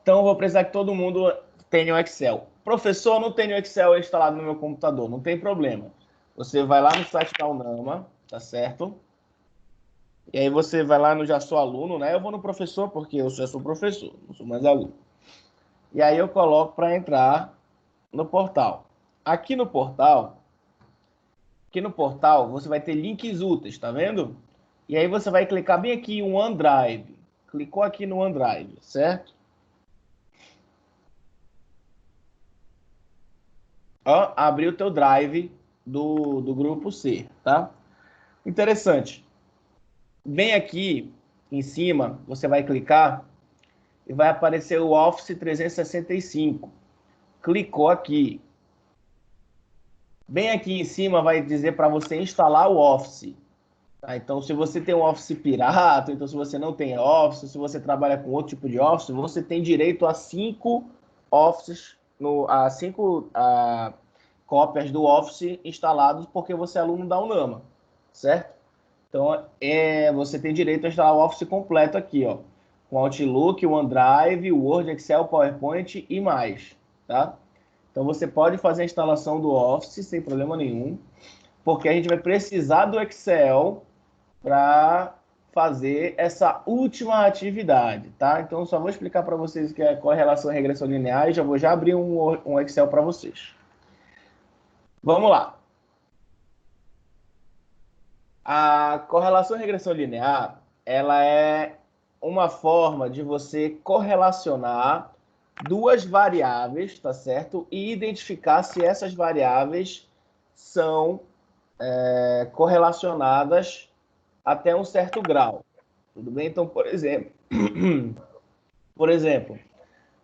Então, eu vou precisar que todo mundo tenha o Excel. Professor, não tenho o Excel instalado no meu computador. Não tem problema. Você vai lá no site da Unama, tá certo? E aí você vai lá no Já Sou Aluno, né? Eu vou no professor, porque eu já sou professor, não sou mais aluno. E aí eu coloco para entrar no portal. Aqui no portal, você vai ter links úteis, tá vendo? E aí você vai clicar bem aqui em OneDrive. Clicou aqui no OneDrive, certo? Ó, abriu o teu drive do grupo C, tá? Interessante. Bem aqui em cima, você vai clicar e vai aparecer o Office 365. Clicou aqui. Bem aqui em cima vai dizer para você instalar o Office. Tá? Então, se você tem um Office pirata, então se você não tem Office, se você trabalha com outro tipo de Office, você tem direito a 5 Offices, a 5 cópias do Office instalados, porque você é aluno da Unama, certo? Então, você tem direito a instalar o Office completo aqui, ó, com Outlook, OneDrive, Word, Excel, PowerPoint e mais, tá? Então, você pode fazer a instalação do Office sem problema nenhum, porque a gente vai precisar do Excel para fazer essa última atividade, tá? Então, só vou explicar para vocês o que é correlação e regressão linear e já vou abrir um Excel para vocês. Vamos lá. A correlação e regressão linear, ela é uma forma de você correlacionar duas variáveis, tá certo? E identificar se essas variáveis são correlacionadas até um certo grau. Tudo bem? Então, por exemplo,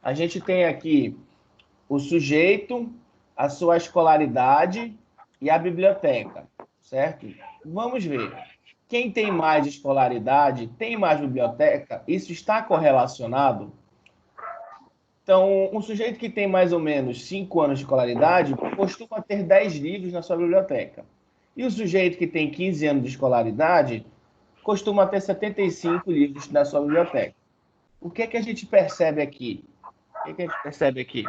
a gente tem aqui o sujeito, a sua escolaridade e a biblioteca, certo? Vamos ver. Quem tem mais escolaridade, tem mais biblioteca, isso está correlacionado? Então, um sujeito que tem mais ou menos 5 anos de escolaridade costuma ter 10 livros na sua biblioteca. E o sujeito que tem 15 anos de escolaridade costuma ter 75 livros na sua biblioteca. O que é que a gente percebe aqui? O que é que a gente percebe aqui?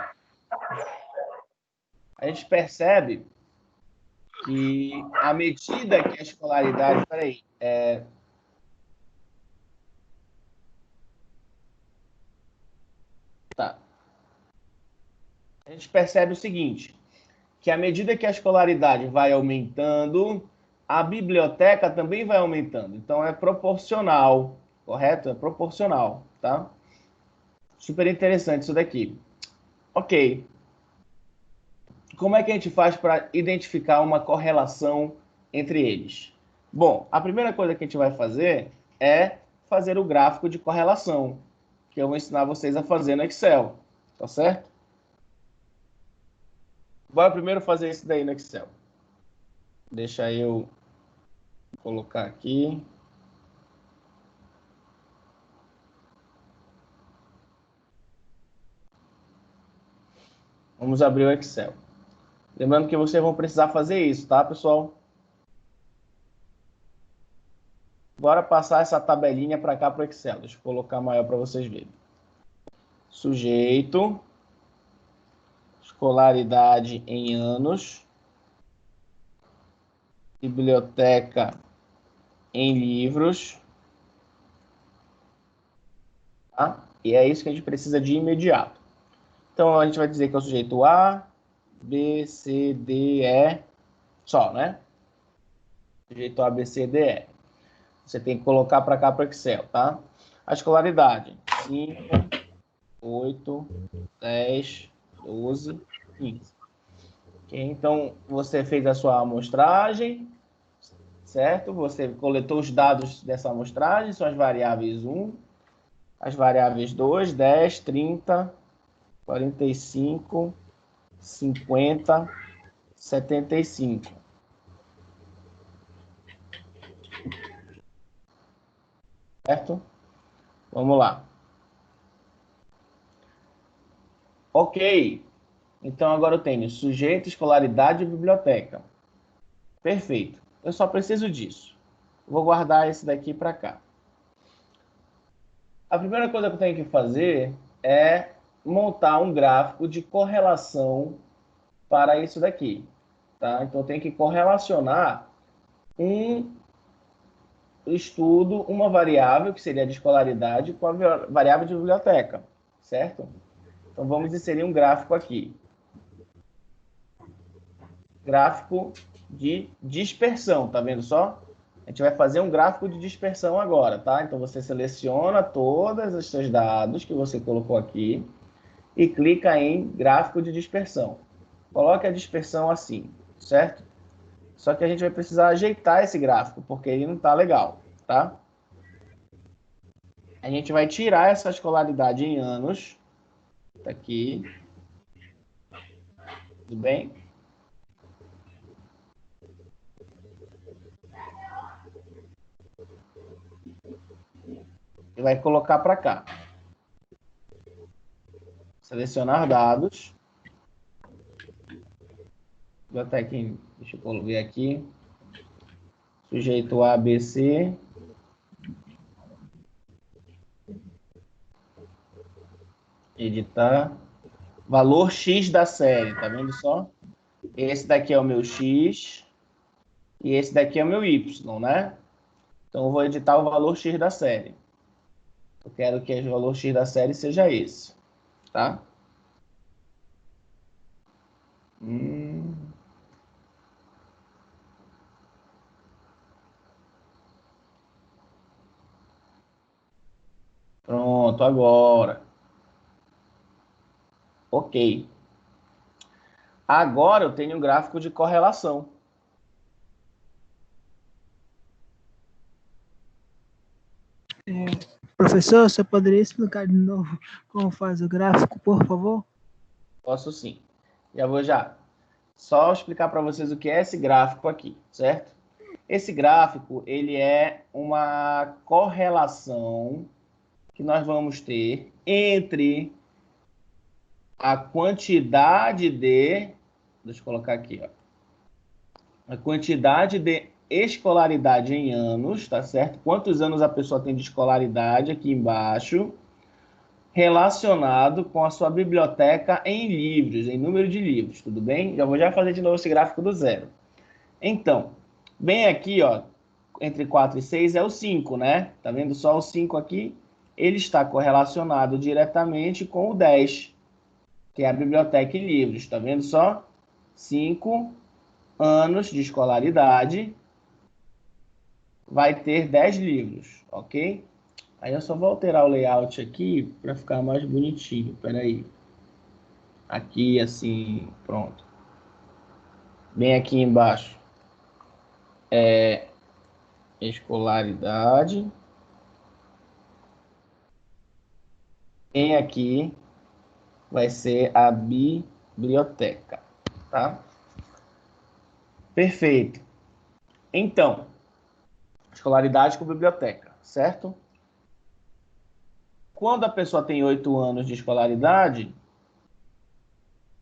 A gente percebe que à medida que a escolaridade... Peraí. Tá. A gente percebe o seguinte, que à medida que a escolaridade vai aumentando, a biblioteca também vai aumentando. Então, é proporcional, correto? É proporcional, tá? Super interessante isso daqui. Ok. Como é que a gente faz para identificar uma correlação entre eles? Bom, a primeira coisa que a gente vai fazer é fazer o gráfico de correlação, que eu vou ensinar vocês a fazer no Excel, tá certo? Bora primeiro fazer isso daí no Excel. Deixa eu colocar aqui. Vamos abrir o Excel. Lembrando que vocês vão precisar fazer isso, tá, pessoal? Bora passar essa tabelinha para cá para o Excel. Deixa eu colocar maior para vocês verem. Sujeito, escolaridade em anos, biblioteca em livros, tá? E é isso que a gente precisa de imediato. Então, a gente vai dizer que é o sujeito A, B, C, D, E, só, né? Sujeito A, B, C, D, E. Você tem que colocar para cá para o Excel, tá? A escolaridade, 5, 8, 10, 12, 15. Okay? Então, você fez a sua amostragem, certo? Você coletou os dados dessa amostragem, são as variáveis 1, as variáveis 2, 10, 30, 45, 50, 75. Certo? Vamos lá. Ok. Então, agora eu tenho sujeito, escolaridade e biblioteca. Perfeito. Eu só preciso disso. Vou guardar esse daqui para cá. A primeira coisa que eu tenho que fazer é montar um gráfico de correlação para isso daqui, tá? Então, tem que correlacionar um estudo, uma variável, que seria de escolaridade, com a variável de biblioteca, certo? Então, vamos inserir um gráfico aqui. Gráfico de dispersão, tá vendo só? A gente vai fazer um gráfico de dispersão agora, tá? Então, você seleciona todos os seus dados que você colocou aqui e clica em gráfico de dispersão. Coloque a dispersão assim, certo? Só que a gente vai precisar ajeitar esse gráfico, porque ele não está legal, tá? A gente vai tirar essa escolaridade em anos. Tá aqui. Tudo bem? E vai colocar para cá. Selecionar dados. Biblioteca, deixa eu ver aqui. Sujeito A, B, C. Editar. Valor X da série, tá vendo só? Esse daqui é o meu X. E esse daqui é o meu Y, né? Então, eu vou editar o valor X da série. Eu quero que o valor X da série seja esse, tá? Pronto, agora. Ok. Agora eu tenho um gráfico de correlação. Professor, você poderia explicar de novo como faz o gráfico, por favor? Posso sim. Já. Só explicar para vocês o que é esse gráfico aqui, certo? Esse gráfico, ele é uma correlação que nós vamos ter entre a quantidade de... Deixa eu colocar aqui, ó. A quantidade de escolaridade em anos, tá certo? Quantos anos a pessoa tem de escolaridade aqui embaixo, relacionado com a sua biblioteca em livros, em número de livros, tudo bem? Já fazer de novo esse gráfico do zero. Então, bem aqui, ó, entre 4 e 6 é o 5, né? Tá vendo só o 5 aqui? Ele está correlacionado diretamente com o 10, que é a biblioteca em livros, tá vendo só? 5 anos de escolaridade vai ter 10 livros, ok? Aí eu só vou alterar o layout aqui para ficar mais bonitinho. Espera aí. Aqui, assim, pronto. Bem aqui embaixo é escolaridade. Bem aqui vai ser a biblioteca, tá? Perfeito. Então, escolaridade com biblioteca, certo? Quando a pessoa tem 8 anos de escolaridade,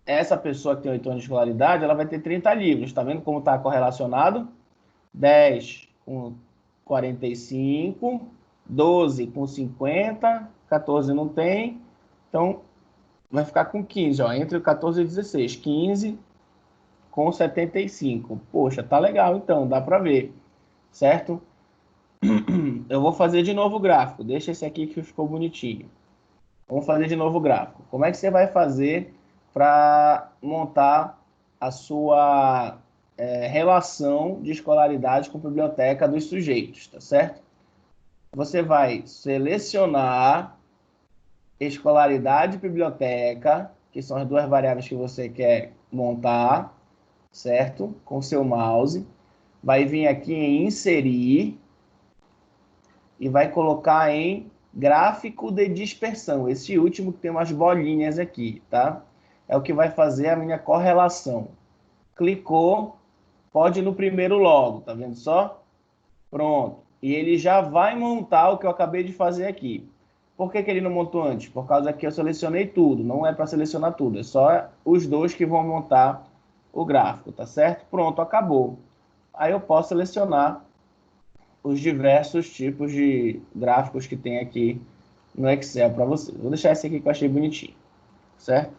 essa pessoa que tem 8 anos de escolaridade, ela vai ter 30 livros. Tá vendo como está correlacionado? 10 com 45, 12 com 50, 14 não tem, então vai ficar com 15, ó, entre o 14 e o 16, 15 com 75. Poxa, tá legal então, dá para ver, certo? Eu vou fazer de novo o gráfico, deixa esse aqui que ficou bonitinho. Vamos fazer de novo o gráfico. Como é que você vai fazer para montar a sua relação de escolaridade com biblioteca dos sujeitos, tá certo? Você vai selecionar escolaridade e biblioteca, que são as duas variáveis que você quer montar, certo? Com seu mouse. Vai vir aqui em inserir e vai colocar em gráfico de dispersão. Esse último que tem umas bolinhas aqui, tá? É o que vai fazer a minha correlação. Clicou, pode ir no primeiro logo, tá vendo só? Pronto. E ele já vai montar o que eu acabei de fazer aqui. Por que ele não montou antes? Por causa que eu selecionei tudo. Não é para selecionar tudo. É só os dois que vão montar o gráfico, tá certo? Pronto, acabou. Aí eu posso selecionar os diversos tipos de gráficos que tem aqui no Excel para você. Vou deixar esse aqui que eu achei bonitinho. certo?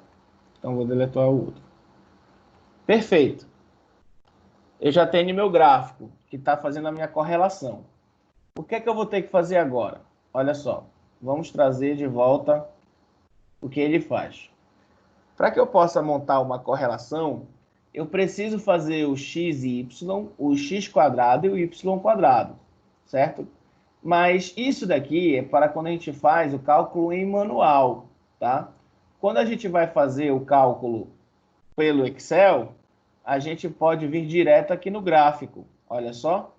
Então, vou deletar o outro. Perfeito. Eu já tenho meu gráfico, que está fazendo a minha correlação. O que é que eu vou ter que fazer agora? Olha só, vamos trazer de volta o que ele faz. Para que eu possa montar uma correlação, eu preciso fazer o x e y, o x quadrado e o y quadrado, certo? Mas isso daqui é para quando a gente faz o cálculo em manual, tá? Quando a gente vai fazer o cálculo pelo Excel, a gente pode vir direto aqui no gráfico. Olha só.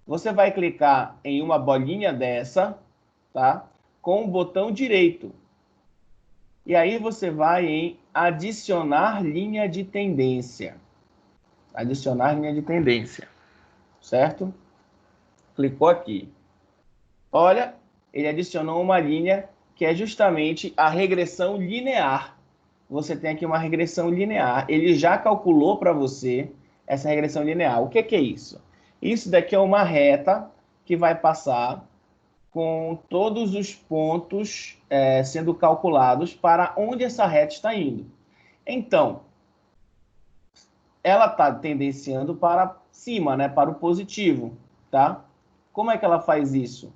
Você vai clicar em uma bolinha dessa, tá? Com o botão direito. E aí você vai em adicionar linha de tendência. Adicionar linha de tendência, certo? Clicou aqui. Olha, ele adicionou uma linha que é justamente a regressão linear. Você tem aqui uma regressão linear. Ele já calculou para você essa regressão linear. O que é isso? Isso daqui é uma reta que vai passar com todos os pontos sendo calculados para onde essa reta está indo. Então, ela está tendenciando para cima, né, para o positivo, tá? Como é que ela faz isso?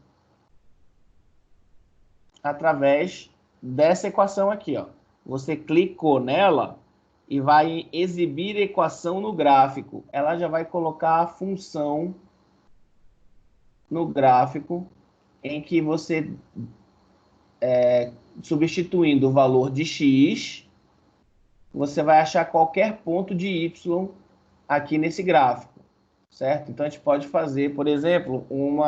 Através dessa equação aqui, ó. Você clicou nela e vai exibir equação no gráfico. Ela já vai colocar a função no gráfico em que você, substituindo o valor de x, você vai achar qualquer ponto de y aqui nesse gráfico, certo? Então, a gente pode fazer, por exemplo, um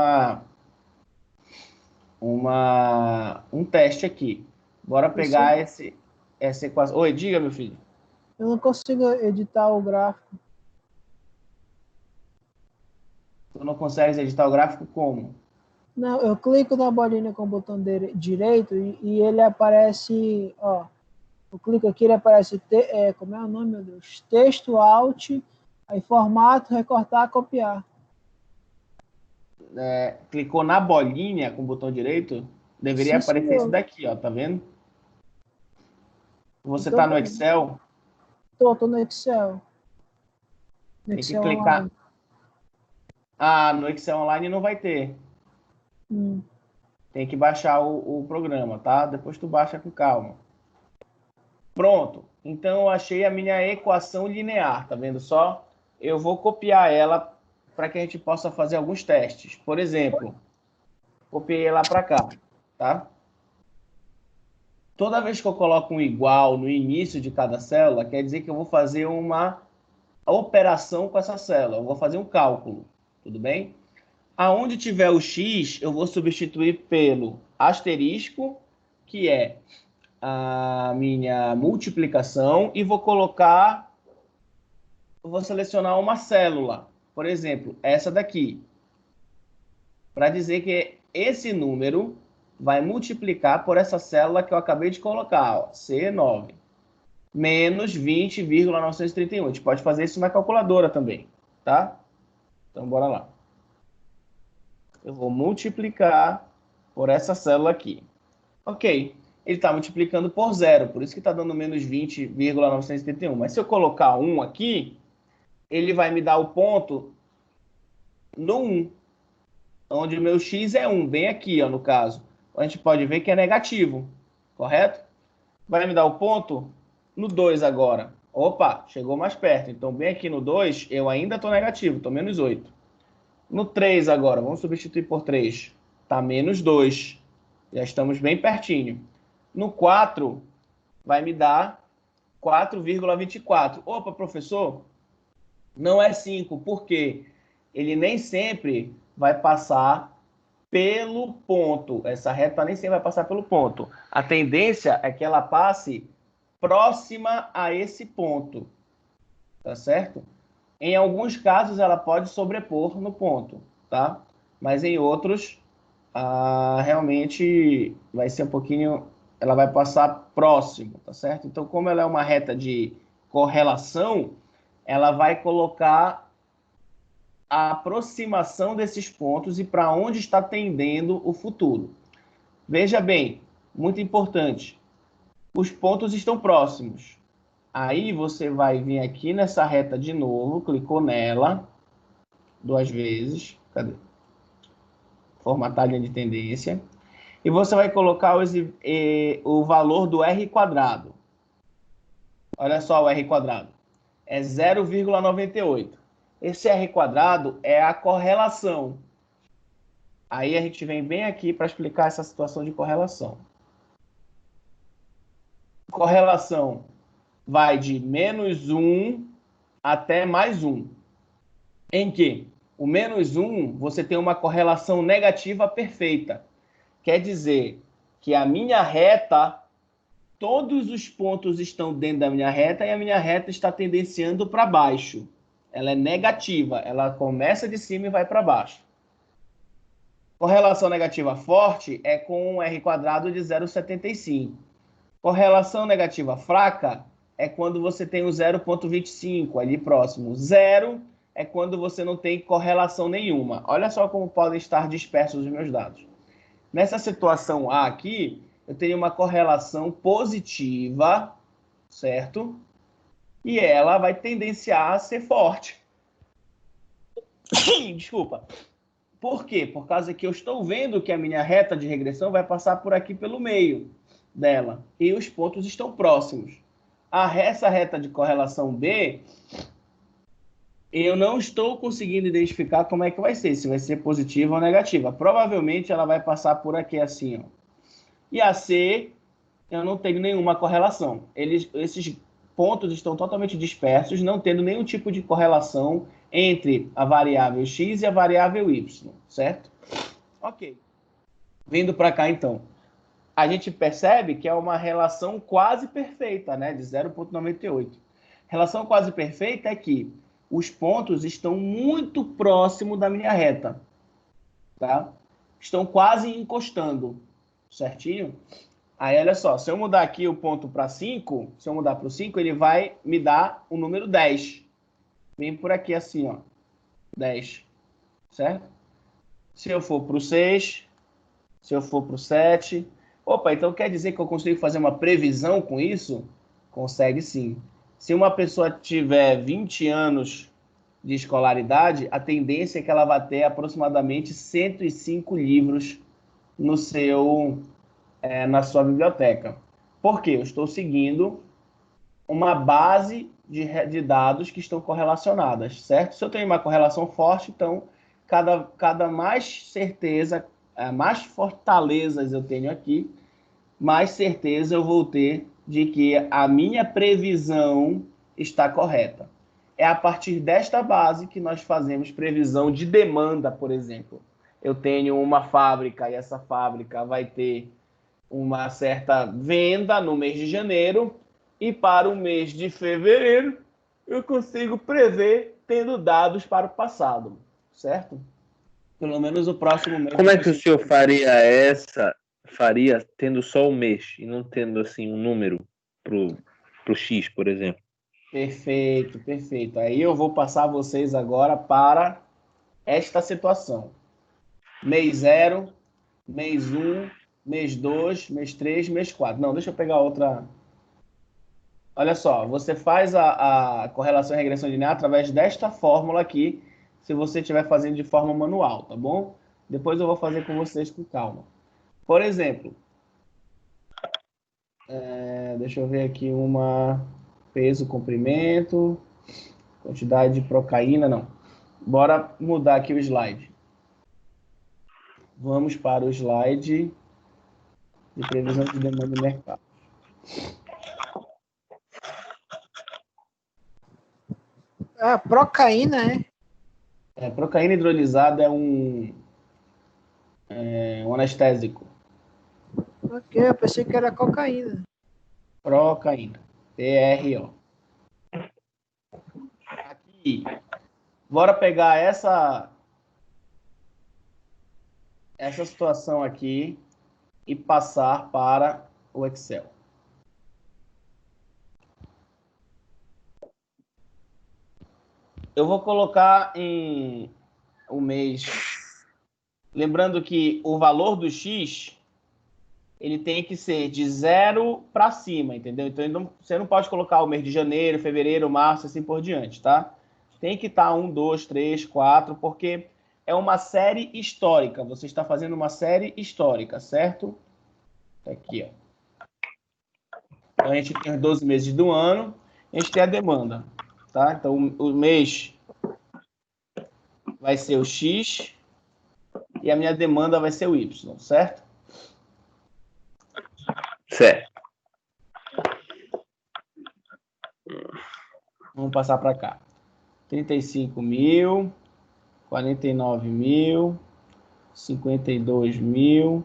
teste aqui. Bora pegar essa equação. Oi, diga, meu filho. Eu não consigo editar o gráfico. Tu não consegue editar o gráfico como? Não, eu clico na bolinha com o botão direito e ele aparece, ó. Eu clico aqui, ele aparece, como é o nome, meu Deus? Texto, Alt, aí formato, recortar, copiar. Clicou na bolinha com o botão direito, deveria Sim, aparecer isso senhor. daqui, ó, tá vendo? Você Então, tá no Excel, tô no Excel. No tem que Excel Online. clicar. Ah, no Excel Online não vai ter. Hum. Tem que baixar o programa, tá? Depois tu baixa com calma. Pronto. Então eu achei a minha equação linear, tá vendo só? Eu vou copiar ela para que a gente possa fazer alguns testes. Por exemplo, copiei ela para cá, tá? Toda vez que eu coloco um igual no início de cada célula, quer dizer que eu vou fazer uma operação com essa célula. Eu vou fazer um cálculo, tudo bem? Aonde tiver o x, eu vou substituir pelo asterisco, que é a minha multiplicação, e vou selecionar uma célula, por exemplo, essa daqui, para dizer que esse número vai multiplicar por essa célula que eu acabei de colocar, ó, C9, menos 20,931. A gente pode fazer isso na calculadora também, tá? Então, bora lá. Eu vou multiplicar por essa célula aqui. Ok, ele está multiplicando por zero, por isso que está dando menos 20,971. Mas se eu colocar 1 aqui, ele vai me dar o ponto no 1, onde o meu x é 1, bem aqui, ó, no caso. A gente pode ver que é negativo, correto? Vai me dar o ponto no 2 agora. Opa, chegou mais perto. Então, bem aqui no 2, eu ainda estou negativo, estou menos 8. No 3 agora, vamos substituir por 3. Está menos 2. Já estamos bem pertinho. No 4, vai me dar 4,24. Opa, professor, não é 5. Por quê? Ele nem sempre vai passar pelo ponto. Essa reta nem sempre vai passar pelo ponto. A tendência é que ela passe próxima a esse ponto. Tá certo? Em alguns casos, ela pode sobrepor no ponto, tá? Mas em outros, realmente vai ser um pouquinho... Ela vai passar próximo, tá certo? Então, como ela é uma reta de correlação, ela vai colocar a aproximação desses pontos e para onde está tendendo o futuro. Veja bem, muito importante. os pontos estão próximos. Aí você vai vir aqui nessa reta de novo, clicou nela 2 vezes. Cadê? Formatar linha de tendência. E você vai colocar o valor do R quadrado. Olha só o R quadrado. É 0,98. Esse R quadrado é a correlação. Aí a gente vem bem aqui para explicar essa situação de correlação. Correlação vai de -1 até +1. Em que o -1 você tem uma correlação negativa perfeita. Quer dizer que a minha reta, todos os pontos estão dentro da minha reta e a minha reta está tendenciando para baixo. Ela é negativa, ela começa de cima e vai para baixo. Correlação negativa forte é com um R quadrado de 0,75. Correlação negativa fraca é quando você tem o 0,25 ali próximo. Zero é quando você não tem correlação nenhuma. Olha só como podem estar dispersos os meus dados. Nessa situação A aqui, eu tenho uma correlação positiva, certo? E ela vai tendenciar a ser forte. Desculpa. Por quê? Por causa que eu estou vendo que a minha reta de regressão vai passar por aqui pelo meio dela. E os pontos estão próximos. Essa reta de correlação B, eu não estou conseguindo identificar como é que vai ser. Se vai ser positiva ou negativa. Provavelmente ela vai passar por aqui assim, ó. E a C, eu não tenho nenhuma correlação. Esses pontos estão totalmente dispersos, não tendo nenhum tipo de correlação entre a variável x e a variável y, certo? Ok. Vindo para cá, então. A gente percebe que é uma relação quase perfeita, né? De 0,98. Relação quase perfeita é que os pontos estão muito próximos da minha reta, tá? Estão quase encostando, certinho? Aí, olha só, se eu mudar aqui o ponto para 5, se eu mudar para o 5, ele vai me dar o número 10. Vem por aqui assim, ó, 10, certo? Se eu for para o 6, se eu for para o 7... Opa, então quer dizer que eu consigo fazer uma previsão com isso? Consegue sim. Se uma pessoa tiver 20 anos de escolaridade, a tendência é que ela vai ter aproximadamente 105 livros no na sua biblioteca. Por quê? Eu estou seguindo uma base de dados que estão correlacionadas, certo? Se eu tenho uma correlação forte, então, cada mais certeza, mais fortalezas eu tenho aqui, mais certeza eu vou ter de que a minha previsão está correta. É a partir desta base que nós fazemos previsão de demanda, por exemplo. Eu tenho uma fábrica e essa fábrica vai ter uma certa venda no mês de janeiro e para o mês de fevereiro eu consigo prever tendo dados para o passado, certo? Pelo menos o próximo mês. Como é que o senhor faria tendo só o mês e não tendo assim um número pro X, por exemplo? Perfeito, perfeito. Aí eu vou passar vocês agora para esta situação. Mês 0, mês 1, mês 2, mês 3, mês 4. Não, deixa eu pegar outra. Olha só, você faz a correlação e regressão linear através desta fórmula aqui, se você estiver fazendo de forma manual, tá bom? Depois eu vou fazer com vocês com calma. Por exemplo, deixa eu ver aqui uma peso, comprimento, quantidade de procaína, não. Bora mudar aqui o slide. Vamos para o slide de previsão de demanda do mercado. Procaína, é? Procaína hidrolisada é um anestésico. Ok, eu pensei que era cocaína. Procaína. PRO. Aqui. Bora pegar essa situação aqui e passar para o Excel. Eu vou colocar em o mês. Lembrando que o valor do X, ele tem que ser de 0 para cima, entendeu? Então, você não pode colocar o mês de janeiro, fevereiro, março, assim por diante, tá? Tem que estar 1, 2, 3, 4, porque é uma série histórica. Você está fazendo uma série histórica, certo? Aqui, ó. Então, a gente tem os 12 meses do ano, a gente tem a demanda, tá? Então, o mês vai ser o X e a minha demanda vai ser o Y, certo? Certo. Vamos passar para cá. 35 mil, 49 mil, 52 mil,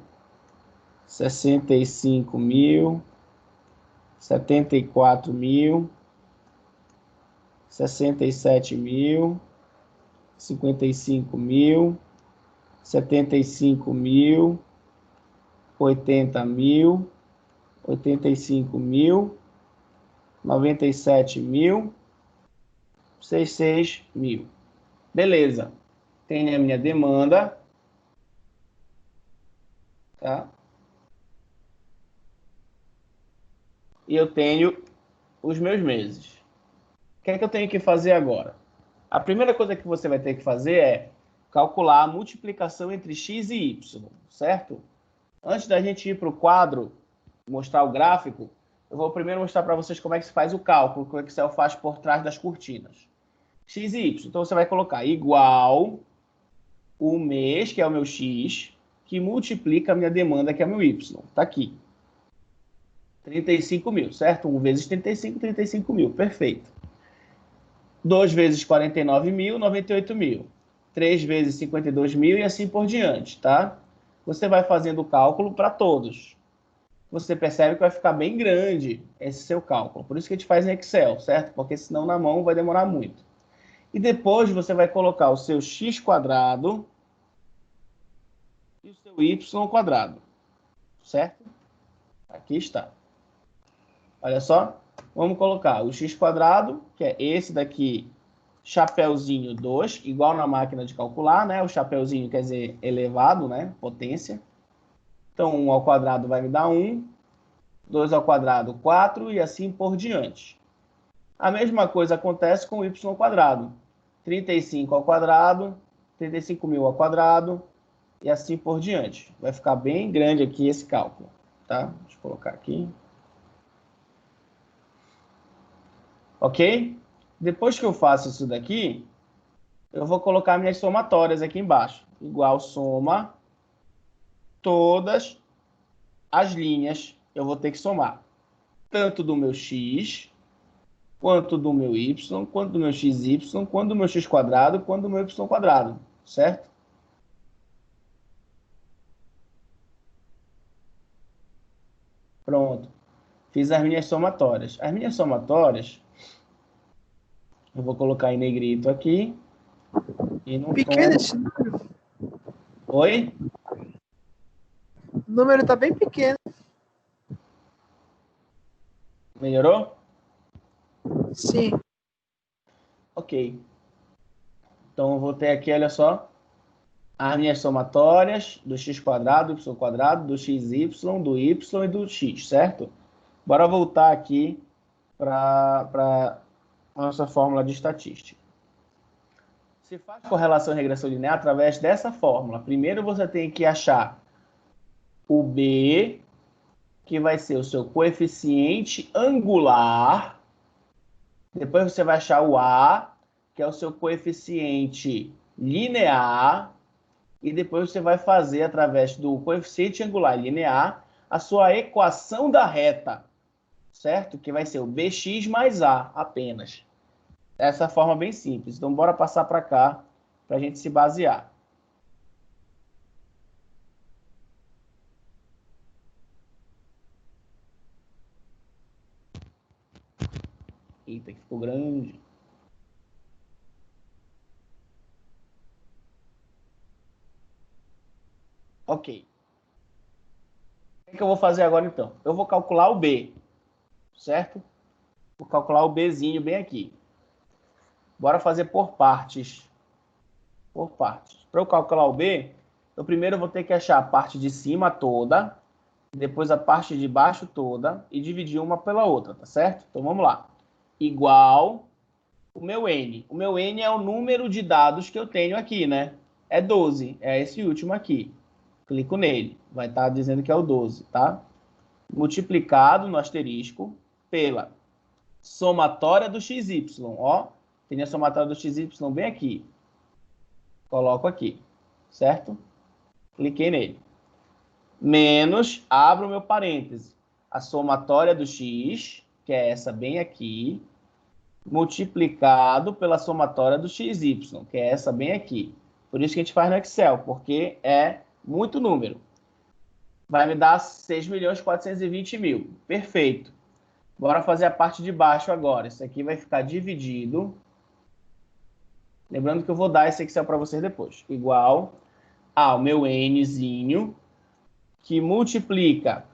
65 mil, 74 mil, 67 mil, 55 mil, 75 mil, 80 mil, 85 mil, 97 mil, 66 mil. Beleza. Tem a minha demanda, tá? E eu tenho os meus meses. O que é que eu tenho que fazer agora? A primeira coisa que você vai ter que fazer é calcular a multiplicação entre x e y, certo? Antes da gente ir para o quadro, mostrar o gráfico, eu vou primeiro mostrar para vocês como é que se faz o cálculo, que o Excel faz por trás das cortinas. X e y. Então, você vai colocar igual o mês, que é o meu x, que multiplica a minha demanda, que é o meu y. Está aqui. 35 mil, certo? 1 vezes 35, 35 mil. Perfeito. 2 vezes 49 mil, 98 mil. 3 vezes 52 mil e assim por diante, tá? Você vai fazendo o cálculo para todos. Você percebe que vai ficar bem grande esse seu cálculo. Por isso que a gente faz em Excel, certo? Porque senão na mão vai demorar muito. E depois você vai colocar o seu x quadrado e o seu y quadrado, certo? Aqui está. Olha só. Vamos colocar o x quadrado, que é esse daqui, chapeuzinho 2, igual na máquina de calcular, né? O chapeuzinho quer dizer elevado, né? Potência. Então, 1 ao quadrado vai me dar 1, 2 ao quadrado, 4, e assim por diante. A mesma coisa acontece com o y ao quadrado. 35 ao quadrado, 35 mil ao quadrado, e assim por diante. Vai ficar bem grande aqui esse cálculo, tá? Deixa eu colocar aqui. Ok? Depois que eu faço isso daqui, eu vou colocar minhas somatórias aqui embaixo. Igual soma todas as linhas. Eu vou ter que somar. Tanto do meu x, quanto do meu y, quanto do meu xy, quanto do meu x quadrado, quanto do meu y quadrado. Certo? Pronto. Fiz as minhas somatórias. As minhas somatórias, eu vou colocar em negrito aqui. E no Pequeno tom... esse número. Oi? O número tá bem pequeno. Melhorou? Sim. Ok. Então, eu vou ter aqui, olha só, as minhas somatórias do x quadrado, do y quadrado, do xy, do y e do x, certo? Bora voltar aqui para a nossa fórmula de estatística. Você faz correlação e regressão linear através dessa fórmula. Primeiro você tem que achar o B, que vai ser o seu coeficiente angular. Depois você vai achar o A, que é o seu coeficiente linear. E depois você vai fazer, através do coeficiente angular linear, a sua equação da reta, certo? Que vai ser o bx mais a apenas. Essa forma bem simples. Então, bora passar para cá, para a gente se basear. Eita, que ficou grande. Ok. O que eu vou fazer agora, então? Eu vou calcular o B, certo? Vou calcular o Bzinho bem aqui. Bora fazer por partes. Por partes. Para eu calcular o B, eu primeiro vou ter que achar a parte de cima toda, depois a parte de baixo toda e dividir uma pela outra, tá certo? Então vamos lá. Igual o meu N. O meu N é o número de dados que eu tenho aqui, né? É 12, é esse último aqui. Clico nele, vai estar dizendo que é o 12, tá? Multiplicado no asterisco pela somatória do XY, ó. Tem a somatória do XY bem aqui. Coloco aqui, certo? Cliquei nele. Menos, abro o meu parêntese, a somatória do x, que é essa bem aqui, multiplicado pela somatória do xy, que é essa bem aqui. Por isso que a gente faz no Excel, porque é muito número. Vai me dar 6.420.000. Perfeito. Bora fazer a parte de baixo agora. Isso aqui vai ficar dividido. Lembrando que eu vou dar esse Excel para vocês depois. Igual ao meu Nzinho, que multiplica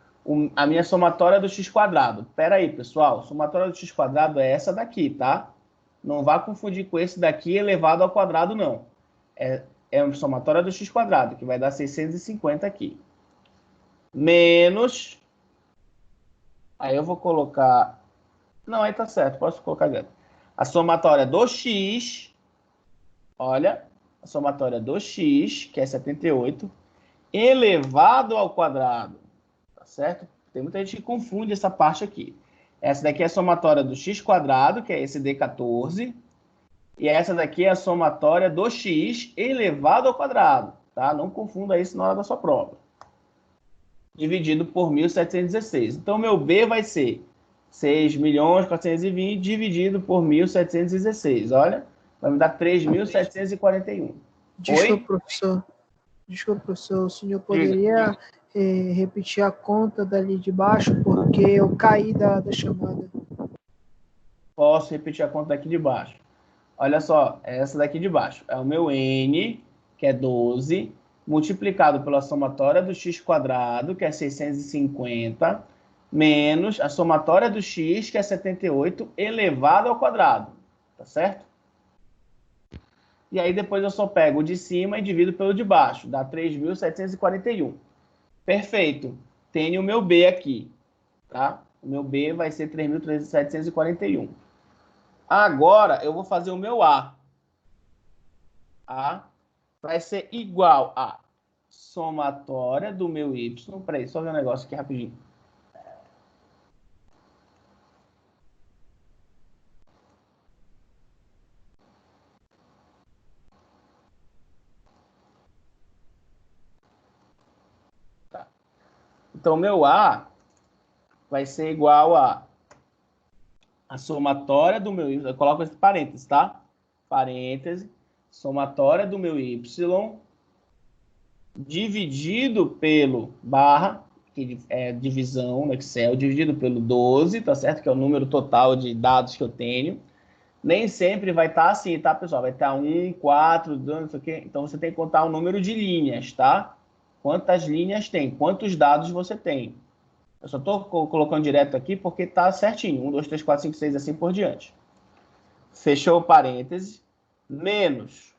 a minha somatória do x². Espera aí, pessoal. Somatória do x² é essa daqui, tá? Não vá confundir com esse daqui elevado ao quadrado, não. É a somatória do x², que vai dar 650 aqui. Menos... Aí eu vou colocar... Não, aí tá certo. Posso colocar dentro. A somatória do x... Olha, a somatória do x, que é 78, elevado ao quadrado. Tá certo? Tem muita gente que confunde essa parte aqui. Essa daqui é a somatória do x², que é esse D14. E essa daqui é a somatória do x elevado ao quadrado. Tá? Não confunda isso na hora da sua prova. Dividido por 1.716. Então, meu B vai ser 6.420 dividido por 1.716. Olha, vai me dar 3.741. Desculpa, professor. Desculpa, professor. O senhor poderia repetir a conta dali de baixo, porque eu caí da chamada. Posso repetir a conta daqui de baixo. Olha só, essa daqui de baixo. É o meu N, que é 12, multiplicado pela somatória do x², que é 650, menos a somatória do x, que é 78, elevado ao quadrado. Tá certo? E aí depois eu só pego o de cima e divido pelo de baixo. Dá 3.741. Perfeito. Tenho o meu B aqui. Tá? O meu B vai ser 3.741. Agora eu vou fazer o meu A. A vai ser igual a somatória do meu Y. Peraí, só ver um negócio aqui rapidinho. Tá. Então, meu A vai ser igual a somatória do meu Y. Eu coloco esse parênteses, tá? Parêntese, somatória do meu Y dividido pelo barra, que é divisão no Excel, dividido pelo 12, tá certo? Que é o número total de dados que eu tenho. Nem sempre vai estar assim, tá, pessoal? Vai estar 1, 4, 2, não sei o quê. Então, você tem que contar o número de linhas, tá? Quantas linhas tem? Quantos dados você tem? Eu só estou colocando direto aqui porque está certinho. 1, 2, 3, 4, 5, 6, assim por diante. Fechou o parêntese. Menos.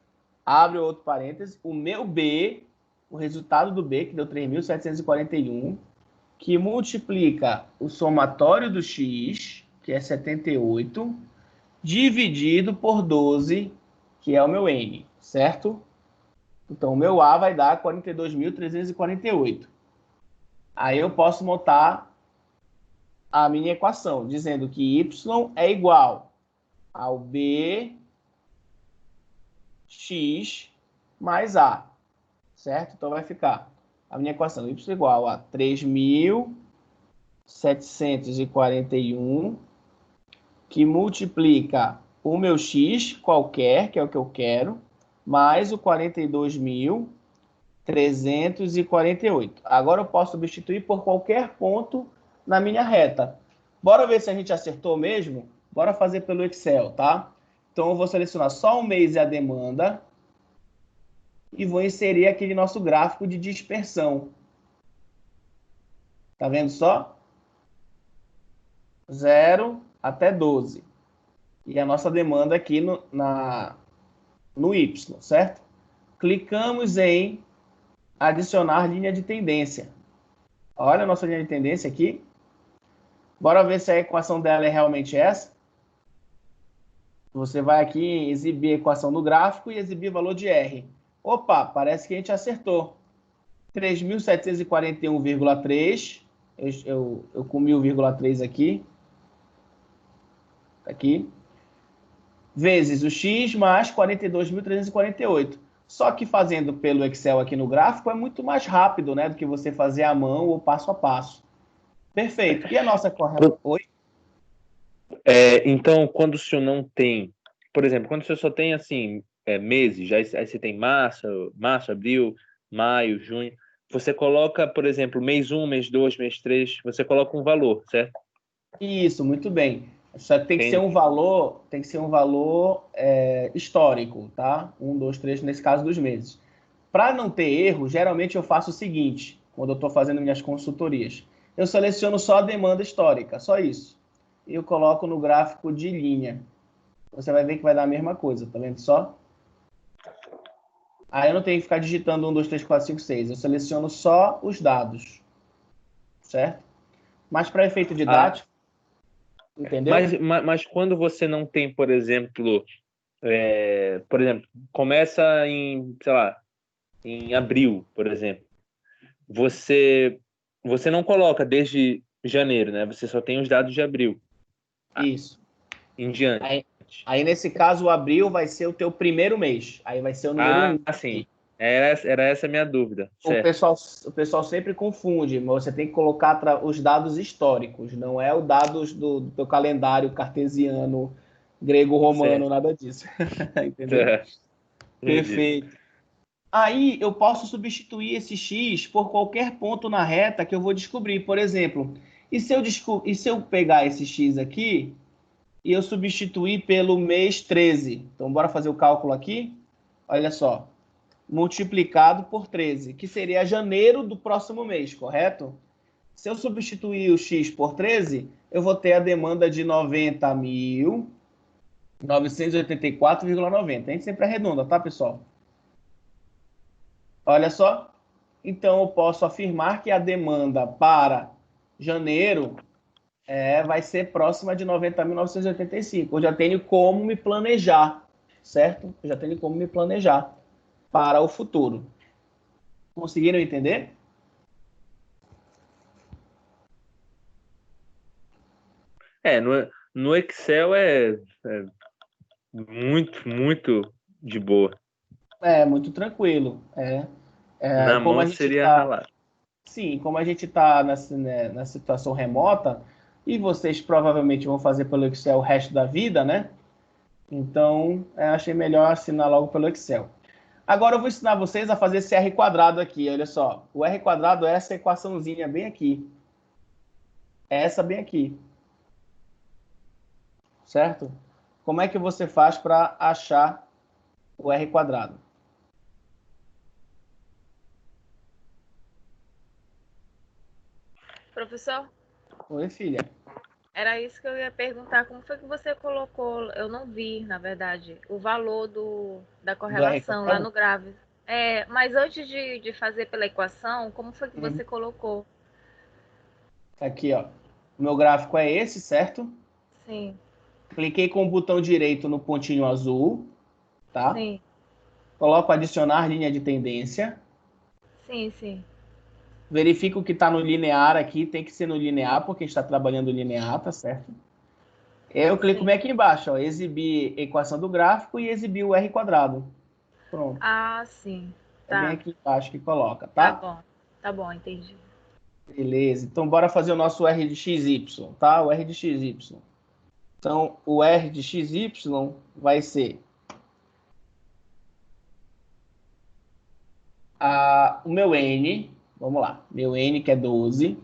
Abre outro parêntese. O meu B, o resultado do B, que deu 3.741, que multiplica o somatório do X, que é 78, dividido por 12, que é o meu N, certo? Então, o meu A vai dar 42.348. Aí eu posso montar a minha equação, dizendo que Y é igual ao BX mais A, certo? Então, vai ficar a minha equação Y igual a 3.741, que multiplica o meu X qualquer, que é o que eu quero, mais o 42.348. Agora eu posso substituir por qualquer ponto na minha reta. Bora ver se a gente acertou mesmo? Bora fazer pelo Excel, tá? Então eu vou selecionar só o mês e a demanda e vou inserir aquele nosso gráfico de dispersão. Tá vendo só? 0 até 12. E a nossa demanda aqui no Y, certo? Clicamos em adicionar linha de tendência. Olha a nossa linha de tendência aqui. Bora ver se a equação dela é realmente essa. Você vai aqui exibir a equação do gráfico e exibir o valor de R. Opa, parece que a gente acertou. 3.741,3. Eu comi o 0,3 aqui. Aqui. Vezes o X mais 42.348. Só que fazendo pelo Excel aqui no gráfico é muito mais rápido, né, do que você fazer à mão ou passo a passo. Perfeito. E a nossa correlação? Oi? Então, quando o senhor não tem, por exemplo, quando o senhor só tem assim meses, aí você tem março, abril, maio, junho, você coloca, por exemplo, mês 1, mês 2, mês 3, você coloca um valor, certo? Isso, muito bem. Só que tem que ser Tem- um valor, histórico, tá? 1, 2, 3, nesse caso dos meses. Para não ter erro, geralmente eu faço o seguinte, quando eu estou fazendo minhas consultorias. Eu seleciono só a demanda histórica, só isso. E eu coloco no gráfico de linha. Você vai ver que vai dar a mesma coisa, tá vendo só? Aí eu não tenho que ficar digitando 1, 2, 3, 4, 5, 6. Eu seleciono só os dados, certo? Mas para efeito Ah, didático, entendeu? mas quando você não tem, por exemplo, começa em, sei lá, em abril, por exemplo, você não coloca desde janeiro, né? Você só tem os dados de abril Isso. em diante. Aí, nesse caso, o abril vai ser o teu primeiro mês. Aí vai ser o número 1. Sim. Era essa a minha dúvida, O certo? pessoal, o pessoal sempre confunde, mas você tem que colocar os dados históricos, não é os dados do teu calendário cartesiano, grego-romano, Certo. nada disso. Entendeu? Certo. Entendi. Perfeito. Aí eu posso substituir esse x por qualquer ponto na reta que eu vou descobrir. Por exemplo, e se eu pegar esse x aqui e eu substituir pelo mês 13? Então, bora fazer o cálculo aqui. Olha só. Multiplicado por 13, que seria janeiro do próximo mês, correto? Se eu substituir o x por 13, eu vou ter a demanda de 90.984,90. A gente sempre arredonda, tá, pessoal? Olha só. Então, eu posso afirmar que a demanda para janeiro vai ser próxima de 90.985. Eu já tenho como me planejar, certo? Eu já tenho como me planejar para o futuro. Conseguiram entender? No Excel é muito, muito de boa. É, muito tranquilo. Na Como a mão gente seria está, ralar. sim, como a gente está na situação remota, e vocês provavelmente vão fazer pelo Excel o resto da vida, né? Então, achei melhor assinar logo pelo Excel. Agora eu vou ensinar vocês a fazer esse R quadrado aqui, olha só. O R quadrado é essa equaçãozinha bem aqui. É essa bem aqui. Certo? Como é que você faz para achar o R quadrado? Professor, Oi, filha. era isso que eu ia perguntar. Como foi que você colocou? Eu não vi, na verdade, o valor da Do R correlação lá quadrado? no gráfico. Mas antes de fazer pela equação, como foi que Uhum. você colocou? Aqui, ó. O meu gráfico é esse, certo? Sim, Cliquei com o botão direito no pontinho azul, tá? sim, Coloco adicionar linha de tendência. sim, sim. Verifico que está no linear aqui, tem que ser no linear, porque a gente está trabalhando linear, tá certo? Eu clico Sim. bem aqui embaixo, ó, exibir equação do gráfico e exibir o R quadrado. Pronto. Ah, sim. É bem Tá, aqui embaixo que coloca, tá tá? bom. Tá bom, entendi. Beleza. Então, bora fazer o nosso R de XY, tá? O R de XY. Então, o R de XY vai ser o meu N, vamos lá, meu N que é 12,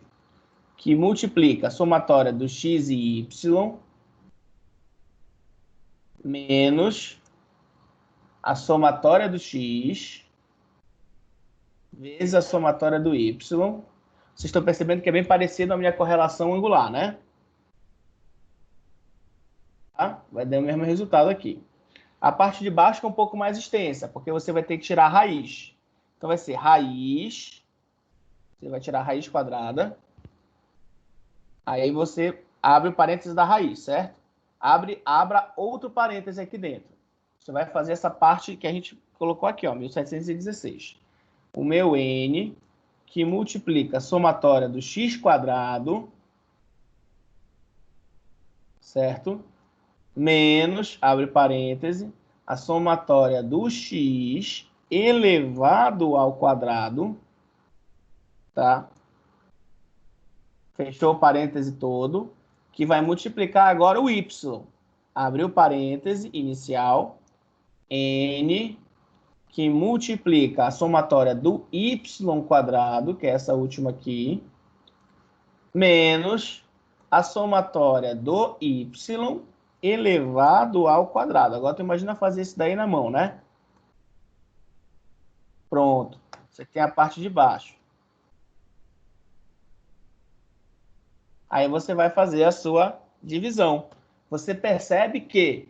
que multiplica a somatória do X e Y menos a somatória do X vezes a somatória do Y. Vocês estão percebendo que é bem parecido a minha correlação angular, né? Tá? Vai dar o mesmo resultado aqui. A parte de baixo é um pouco mais extensa, porque você vai ter que tirar a raiz. Então, vai ser raiz Você vai tirar a raiz quadrada. Aí você abre o parênteses da raiz, certo? Abra outro parênteses aqui dentro. Você vai fazer essa parte que a gente colocou aqui, ó, 1716. O meu n, que multiplica a somatória do x quadrado, certo? Menos, abre parêntese, a somatória do x elevado ao quadrado, tá? Fechou o parêntese todo, que vai multiplicar agora o y. Abriu parêntese inicial, n, que multiplica a somatória do y quadrado, que é essa última aqui, menos a somatória do y elevado ao quadrado. Agora tu imagina fazer isso daí na mão, né? Pronto. Você tem a parte de baixo. Aí você vai fazer a sua divisão. Você percebe que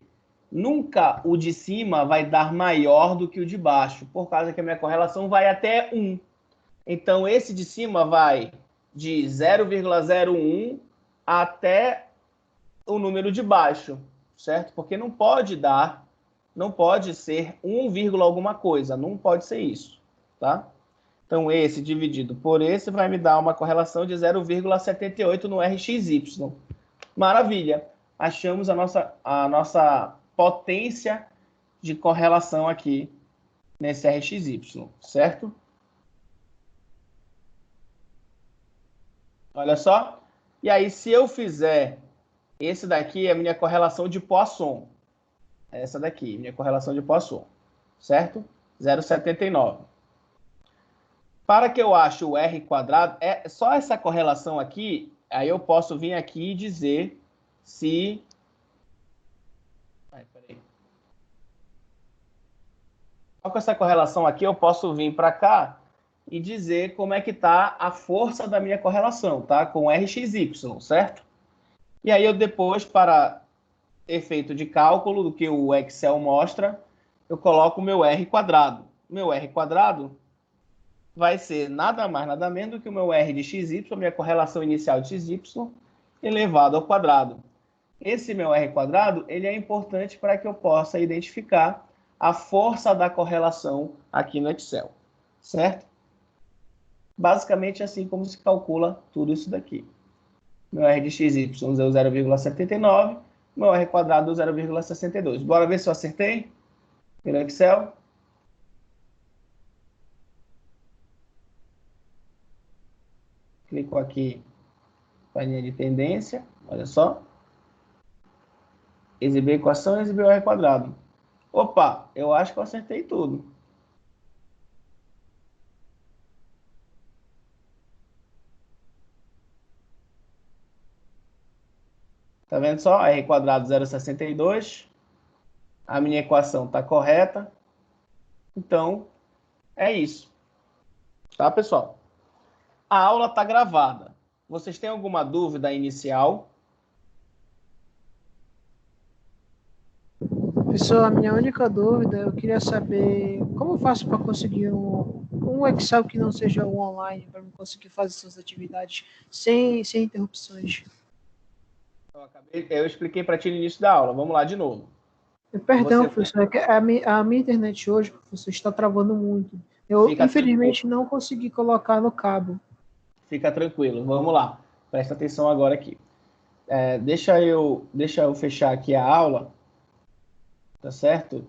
nunca o de cima vai dar maior do que o de baixo, por causa que a minha correlação vai até 1. Então, esse de cima vai de 0,01 até o número de baixo, certo? Porque não pode ser 1, alguma coisa, não pode ser isso, tá? Então, esse dividido por esse vai me dar uma correlação de 0,78 no RXY. Maravilha! Achamos a nossa potência de correlação aqui nesse RXY, certo? Olha só. E aí, se eu fizer... Esse daqui é a minha correlação de Poisson. Essa daqui, minha correlação de Poisson, certo? 0,79. Para que eu ache o R quadrado, é só essa correlação aqui, aí eu posso vir aqui e dizer se... Só com essa correlação aqui, eu posso vir para cá e dizer como é que está a força da minha correlação, tá? Com RXY, certo? E aí eu depois, para efeito de cálculo do que o Excel mostra, eu coloco o meu R quadrado. Meu R quadrado vai ser nada mais, nada menos do que o meu R de XY, minha correlação inicial de XY, elevado ao quadrado. Esse meu R quadrado, ele é importante para que eu possa identificar a força da correlação aqui no Excel, certo? Basicamente assim como se calcula tudo isso daqui. Meu R de XY é o 0,79, meu R quadrado é o 0,62. Bora ver se eu acertei pelo Excel. Clico aqui, painel de tendência, olha só. Exibir a equação, exibir o R quadrado. Opa, eu acho que eu acertei tudo. Tá vendo só? R quadrado 0,62. A minha equação está correta. Então, é isso. Tá, pessoal? A aula está gravada. Vocês têm alguma dúvida inicial? Professor, a minha única dúvida, eu queria saber como eu faço para conseguir um Excel que não seja um online, para eu conseguir fazer essas atividades sem interrupções. Eu expliquei para ti no início da aula. Vamos lá de novo. Perdão, professor, a minha internet hoje, professor, está travando muito. Eu, infelizmente, não consegui colocar no cabo. Fica tranquilo, vamos lá. Presta atenção agora aqui. Deixa eu fechar aqui a aula, tá certo?